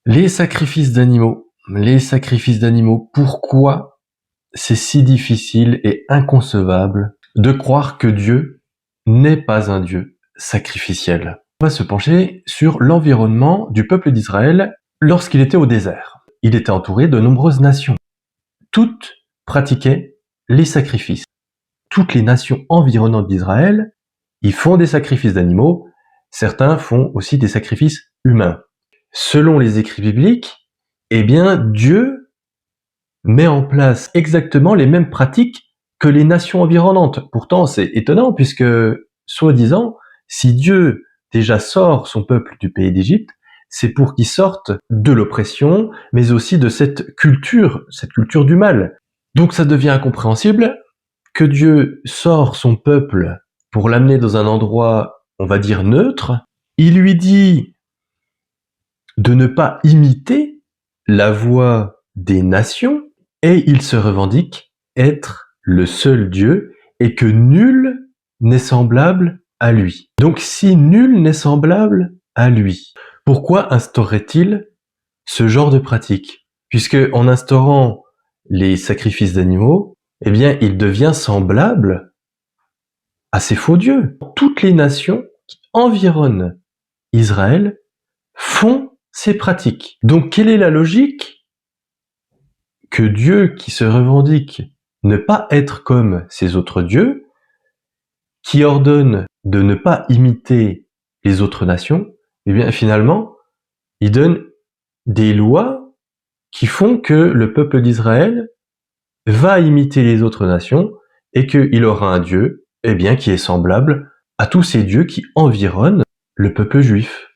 Les sacrifices d'animaux. Les sacrifices d'animaux, pourquoi c'est si difficile et inconcevable de croire que Dieu n'est pas un Dieu sacrificiel? On va se pencher sur l'environnement du peuple d'Israël lorsqu'il était au désert. Il était entouré de nombreuses nations. Toutes pratiquaient les sacrifices. Toutes les nations environnantes d'Israël, ils font des sacrifices d'animaux. Certains font aussi des sacrifices humains. Selon les écrits bibliques, eh bien, Dieu met en place exactement les mêmes pratiques que les nations environnantes. Pourtant, c'est étonnant puisque, soi-disant, si Dieu déjà sort son peuple du pays d'Égypte, c'est pour qu'il sorte de l'oppression, mais aussi de cette culture du mal. Donc ça devient incompréhensible que Dieu sort son peuple pour l'amener dans un endroit, on va dire, neutre. Il lui dit de ne pas imiter la voix des nations, et il se revendique être le seul Dieu et que nul n'est semblable à lui. Donc si nul n'est semblable à lui, pourquoi instaurerait-il ce genre de pratique? Puisque en instaurant les sacrifices d'animaux, eh bien, il devient semblable à ces faux dieux. Toutes les nations qui environnent Israël font ces pratiques. Donc, quelle est la logique que Dieu qui se revendique ne pas être comme ces autres dieux, qui ordonne de ne pas imiter les autres nations, eh bien, finalement, il donne des lois qui font que le peuple d'Israël va imiter les autres nations et qu'il aura un Dieu, eh bien, qui est semblable à tous ces dieux qui environnent le peuple juif.